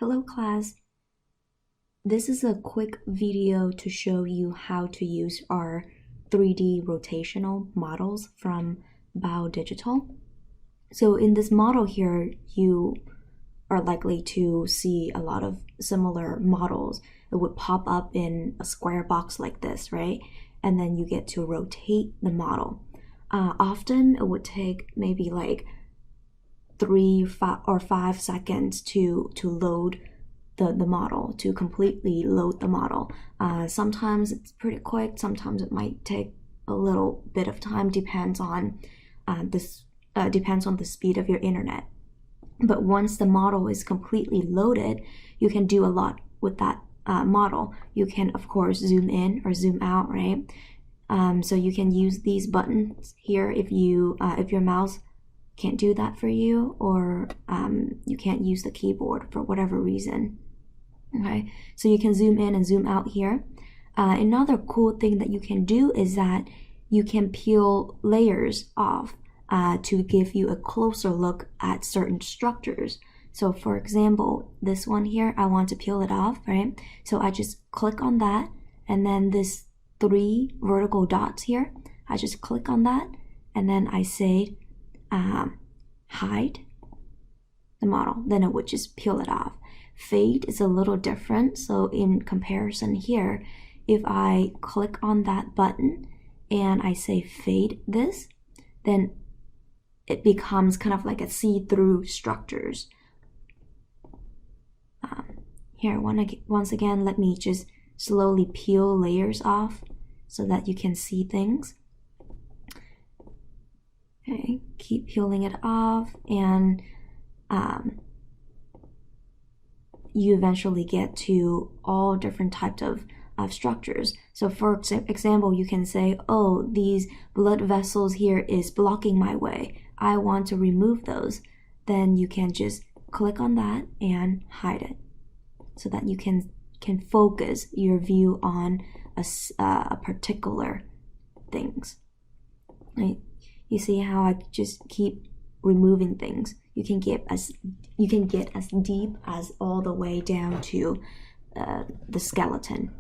Hello class. This is a quick video to show you how to use our 3D rotational models from BioDigital. So in this model here, you are likely to see a lot of similar models. It would pop up in a square box like this, right? And then you get to rotate the model. Often it would take maybe like 5 seconds to load the model, to completely load the model. Sometimes it's pretty quick, sometimes it might take a little bit of time, depends on the speed of your internet. But once the model is completely loaded, you can do a lot with that model. You can of course zoom in or zoom out, right? So you can use these buttons here if your mouse can't do that for you, or you can't use the keyboard for whatever reason. Okay, so you can zoom in and zoom out here. Another cool thing that you can do is that you can peel layers off to give you a closer look at certain structures. So for example, this one here, I want to peel it off, right? So I just click on that, and then this 3 vertical dots here, I just click on that, and then I say hide the model, then it would just peel it off. Fade is a little different, so in comparison here, if I click on that button and I say fade this, then it becomes kind of like a see-through structures. Here, once again, let me just slowly peel layers off so that you can see things. Okay, keep peeling it off, and you eventually get to all different types of structures. So for example, you can say, oh, these blood vessels here is blocking my way. I want to remove those. Then you can just click on that and hide it so that you can focus your view on a particular things. Right? You see how I just keep removing things. You can get as deep as all the way down to the skeleton.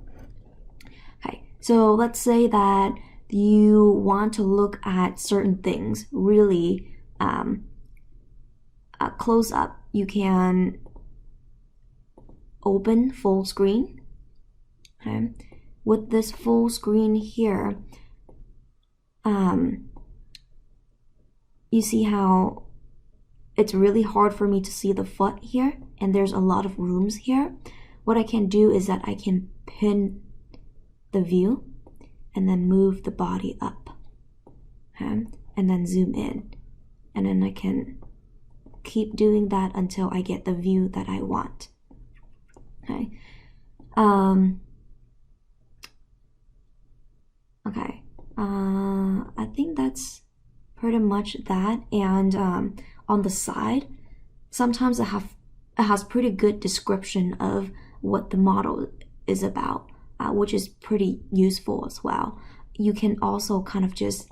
Okay, so let's say that you want to look at certain things really close up. You can open full screen. Okay, with this full screen here, you see how it's really hard for me to see the foot here, and there's a lot of rooms here. What I can do is that I can pin the view and then move the body up, okay? And then zoom in, and then I can keep doing that until I get the view that I want. Okay. Okay. I think that's pretty much that. And on the side, sometimes it has pretty good description of what the model is about, which is pretty useful as well. You can also kind of just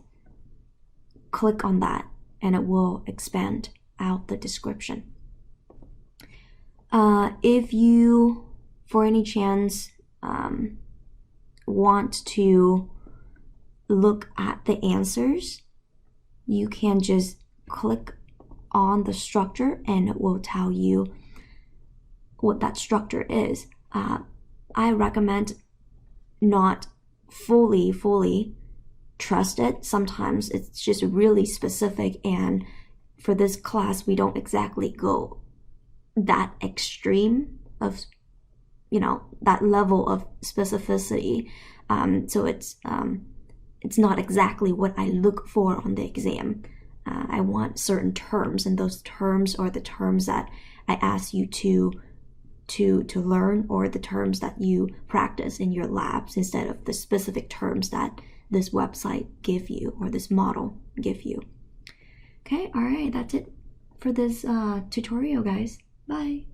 click on that and it will expand out the description. If you, for any chance, want to look at the answers, you can just click on the structure and it will tell you what that structure is. I recommend not fully trust it. Sometimes it's just really specific, and for this class we don't exactly go that extreme of, that level of specificity. So it's not exactly what I look for on the exam. I want certain terms, and those terms are the terms that I ask you to learn, or the terms that you practice in your labs, instead of the specific terms that this website give you or this model give you. Okay, all right, that's it for this tutorial, guys. Bye.